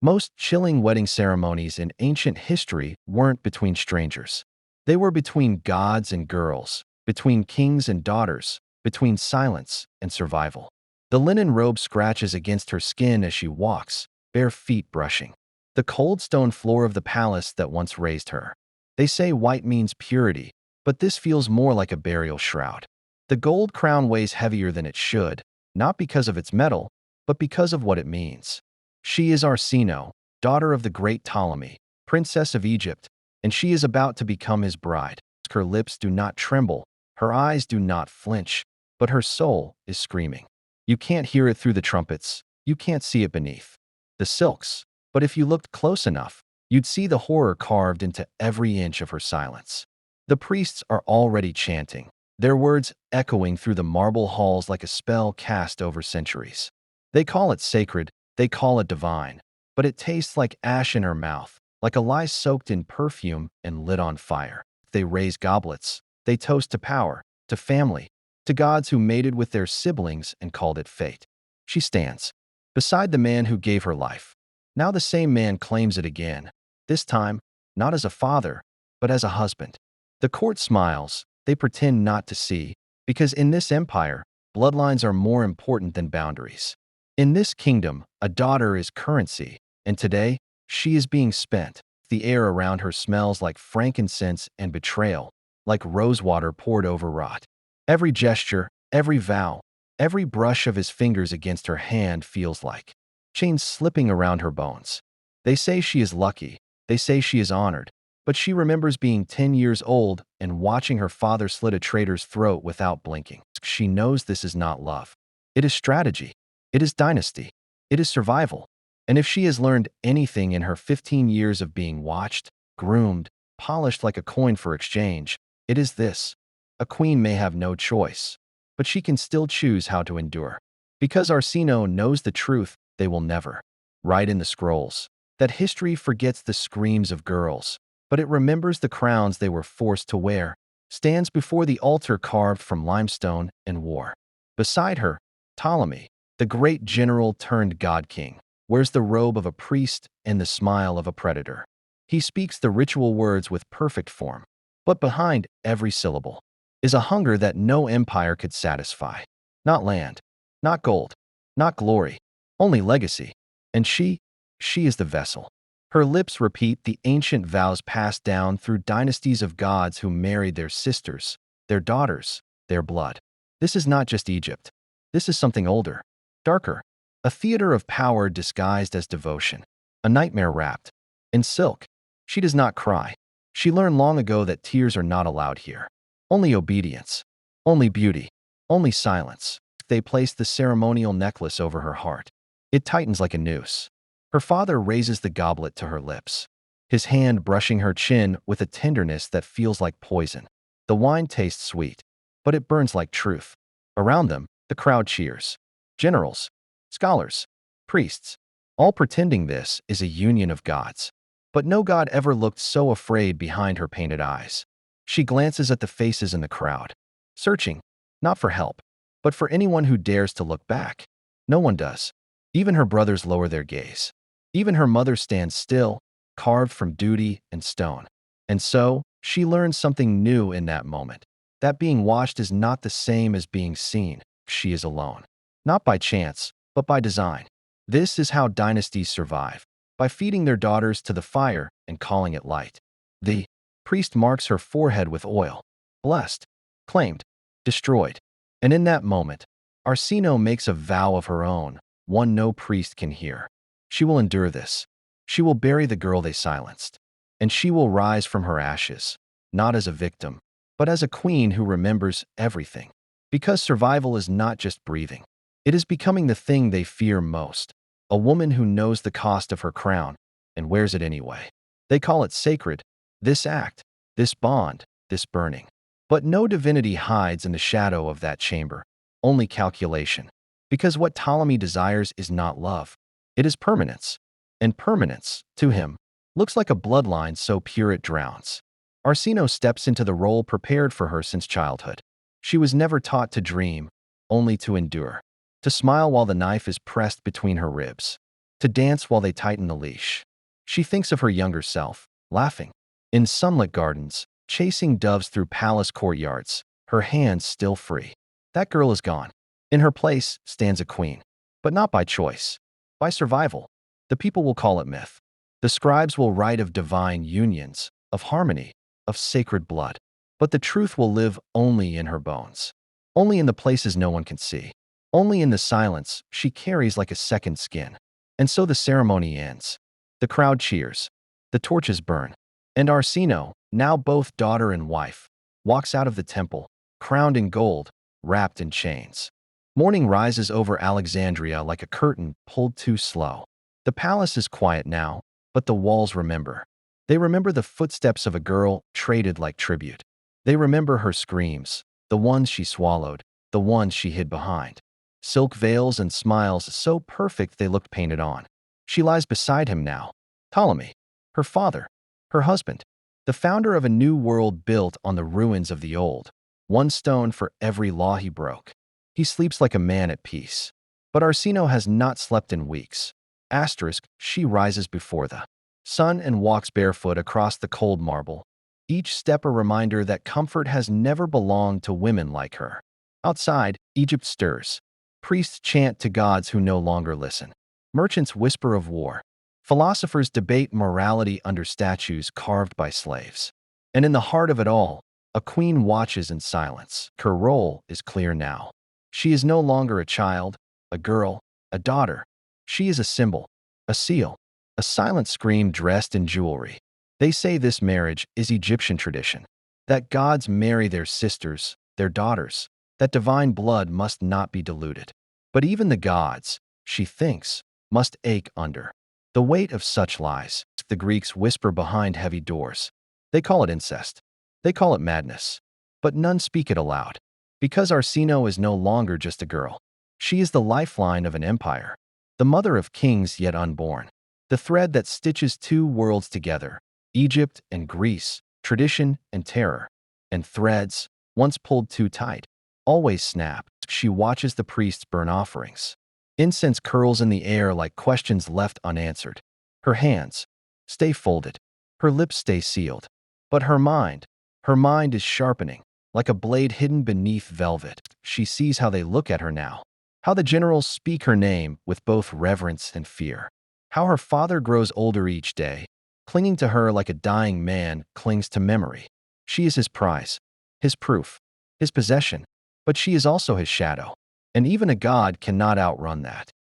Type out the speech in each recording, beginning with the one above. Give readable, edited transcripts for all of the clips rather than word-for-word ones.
Most chilling wedding ceremonies in ancient history weren't between strangers. They were between gods and girls, between kings and daughters, between silence and survival. The linen robe scratches against her skin as she walks, bare feet brushing the cold stone floor of the palace that once raised her. They say white means purity, but this feels more like a burial shroud. The gold crown weighs heavier than it should, not because of its metal, but because of what it means. She is Arsinoe, daughter of the great Ptolemy, princess of Egypt, and she is about to become his bride. Her lips do not tremble, her eyes do not flinch, but her soul is screaming. You can't hear it through the trumpets, you can't see it beneath the silks, but if you looked close enough, you'd see the horror carved into every inch of her silence. The priests are already chanting, their words echoing through the marble halls like a spell cast over centuries. They call it sacred, they call it divine, but it tastes like ash in her mouth, like a lie soaked in perfume and lit on fire. They raise goblets, they toast to power, to family, to gods who mated with their siblings and called it fate. She stands beside the man who gave her life. Now the same man claims it again, this time not as a father, but as a husband. The court smiles, they pretend not to see, because in this empire, bloodlines are more important than boundaries. In this kingdom, a daughter is currency, and today, she is being spent. The air around her smells like frankincense and betrayal, like rosewater poured over rot. Every gesture, every vow, every brush of his fingers against her hand feels like chains slipping around her bones. They say she is lucky, they say she is honored, but she remembers being 10 years old and watching her father slit a traitor's throat without blinking. She knows this is not love. It is strategy. It is dynasty. It is survival. And if she has learned anything in her 15 years of being watched, groomed, polished like a coin for exchange, it is this. A queen may have no choice, but she can still choose how to endure. Because Arsinoe knows the truth they will never write in the scrolls, that history forgets the screams of girls, but it remembers the crowns they were forced to wear, stands before the altar carved from limestone and war. Beside her, Ptolemy, the great general turned god-king, wears the robe of a priest and the smile of a predator. He speaks the ritual words with perfect form, but behind every syllable is a hunger that no empire could satisfy. Not land, not gold, not glory, only legacy. And she is the vessel. Her lips repeat the ancient vows passed down through dynasties of gods who married their sisters, their daughters, their blood. This is not just Egypt. This is something older, darker, a theater of power disguised as devotion, a nightmare wrapped in silk. She does not cry. She learned long ago that tears are not allowed here. Only obedience, only beauty, only silence. They place the ceremonial necklace over her heart. It tightens like a noose. Her father raises the goblet to her lips, his hand brushing her chin with a tenderness that feels like poison. The wine tastes sweet, but it burns like truth. Around them, the crowd cheers. Generals, scholars, priests, all pretending this is a union of gods. But no god ever looked so afraid behind her painted eyes. She glances at the faces in the crowd, searching, not for help, but for anyone who dares to look back. No one does. Even her brothers lower their gaze. Even her mother stands still, carved from duty and stone. And so, she learns something new in that moment. That being watched is not the same as being seen. She is alone. Not by chance, but by design. This is how dynasties survive, by feeding their daughters to the fire and calling it light. The priest marks her forehead with oil. Blessed, claimed, destroyed. And in that moment, Arsinoe makes a vow of her own, one no priest can hear. She will endure this. She will bury the girl they silenced. And she will rise from her ashes, not as a victim, but as a queen who remembers everything. Because survival is not just breathing. It is becoming the thing they fear most. A woman who knows the cost of her crown and wears it anyway. They call it sacred, this act, this bond, this burning. But no divinity hides in the shadow of that chamber, only calculation. Because what Ptolemy desires is not love. It is permanence. And permanence, to him, looks like a bloodline so pure it drowns. Arsinoe steps into the role prepared for her since childhood. She was never taught to dream, only to endure. To smile while the knife is pressed between her ribs. to dance while they tighten the leash. She thinks of her younger self, laughing, in sunlit gardens, chasing doves through palace courtyards, her hands still free. That girl is gone. In her place stands a queen, but not by choice, by survival. The people will call it myth. The scribes will write of divine unions, of harmony, of sacred blood. But the truth will live only in her bones, only in the places no one can see, only in the silence she carries like a second skin. And so the ceremony ends. The crowd cheers. The torches burn. And Arsinoe, now both daughter and wife, walks out of the temple, crowned in gold, wrapped in chains. Morning rises over Alexandria like a curtain pulled too slow. The palace is quiet now, but the walls remember. They remember the footsteps of a girl traded like tribute. They remember her screams, the ones she swallowed, the ones she hid behind. Silk veils and smiles so perfect they looked painted on. She lies beside him now. Ptolemy, her father, her husband, the founder of a new world built on the ruins of the old. One stone for every law he broke. He sleeps like a man at peace. But Arsinoe has not slept in weeks. She rises before the sun and walks barefoot across the cold marble. Each step a reminder that comfort has never belonged to women like her. Outside, Egypt stirs. Priests chant to gods who no longer listen. Merchants whisper of war. Philosophers debate morality under statues carved by slaves. And in the heart of it all, a queen watches in silence. Her role is clear now. She is no longer a child, a girl, a daughter. She is a symbol, a seal, a silent scream dressed in jewelry. They say this marriage is Egyptian tradition, that gods marry their sisters, their daughters, that divine blood must not be diluted. But even the gods, she thinks, must ache under the weight of such lies. The Greeks whisper behind heavy doors. They call it incest. They call it madness. But none speak it aloud. Because Arsinoe is no longer just a girl. She is the lifeline of an empire, the mother of kings yet unborn, the thread that stitches two worlds together, Egypt and Greece, tradition and terror. And threads, once pulled too tight, always snap. She watches the priests burn offerings. Incense curls in the air like questions left unanswered. Her hands stay folded. Her lips stay sealed. But her mind is sharpening, like a blade hidden beneath velvet. She sees how they look at her now, how the generals speak her name with both reverence and fear, how her father grows older each day, clinging to her like a dying man clings to memory. She is his prize, his proof, his possession, but she is also his shadow. And even a god cannot outrun that.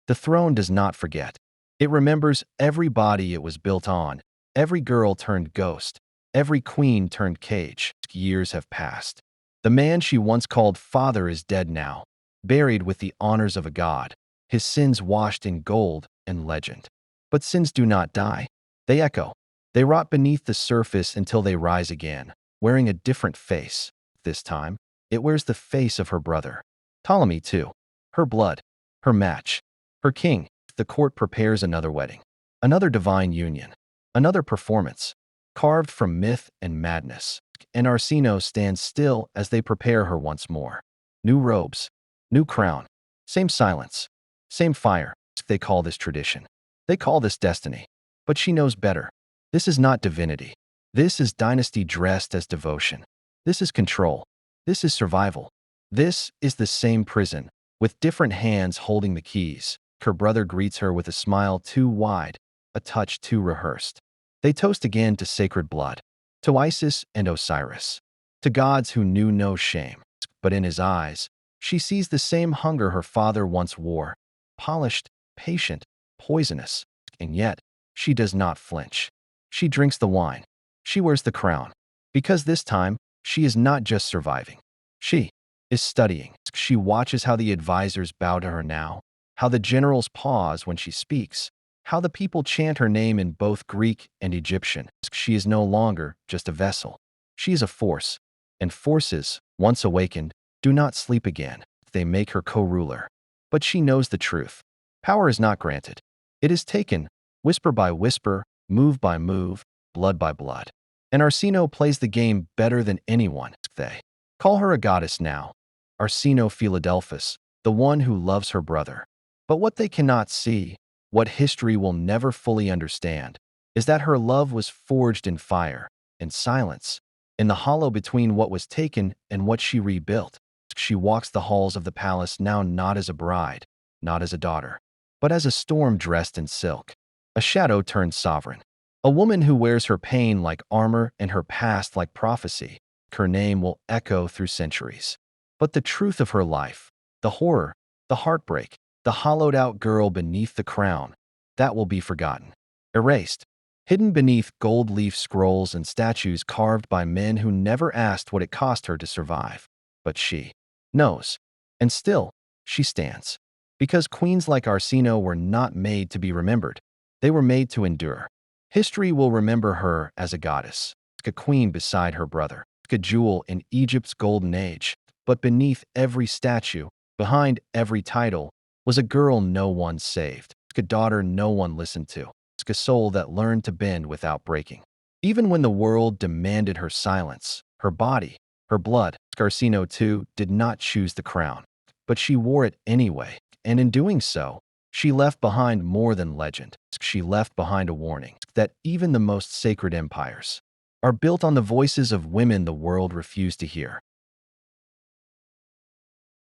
The throne does not forget. It remembers every body it was built on, every girl turned ghost, every queen turned cage. Years have passed. The man she once called father is dead now, buried with the honors of a god, his sins washed in gold and legend. But sins do not die. They echo. They rot beneath the surface until they rise again, wearing a different face. This time, it wears the face of her brother. Ptolemy II. Her blood, her match, her king. The court prepares another wedding, another divine union, another performance, carved from myth and madness. And Arsinoe stands still as they prepare her once more. New robes, new crown, same silence, same fire. They call this tradition. They call this destiny. But she knows better. This is not divinity. This is dynasty dressed as devotion. This is control. This is survival. This is the same prison, with different hands holding the keys. Her brother greets her with a smile too wide, a touch too rehearsed. They toast again to sacred blood, to Isis and Osiris, to gods who knew no shame. But in his eyes, she sees the same hunger her father once wore, polished, patient, poisonous. And yet, she does not flinch. She drinks the wine. She wears the crown. Because this time, she is not just surviving. She is studying. She watches how the advisors bow to her now, how the generals pause when she speaks, how the people chant her name in both Greek and Egyptian. She is no longer just a vessel. She is a force, and forces, once awakened, do not sleep again. They make her co-ruler. But she knows the truth. Power is not granted. It is taken, whisper by whisper, move by move, blood by blood. And Arsinoe plays the game better than anyone. They call her a goddess now, Arsinoe Philadelphus, the one who loves her brother. But what they cannot see What history will never fully understand is that her love was forged in fire, in silence, in the hollow between what was taken and what she rebuilt. She walks the halls of the palace now not as a bride, not as a daughter, but as a storm dressed in silk, a shadow turned sovereign, a woman who wears her pain like armor and her past like prophecy. Her name will echo through centuries. But the truth of her life, the horror, the heartbreak, the hollowed-out girl beneath the crown, that will be forgotten, erased, hidden beneath gold-leaf scrolls and statues carved by men who never asked what it cost her to survive. But she knows, and still, she stands. Because queens like Arsinoe were not made to be remembered. They were made to endure. History will remember her as a goddess, a queen beside her brother, a jewel in Egypt's golden age. But beneath every statue, behind every title, was a girl no one saved, a daughter no one listened to, a soul that learned to bend without breaking. Even when the world demanded her silence, her body, her blood, Arsinoe II did not choose the crown, but she wore it anyway, and in doing so, she left behind more than legend. She left behind a warning that even the most sacred empires are built on the voices of women the world refused to hear.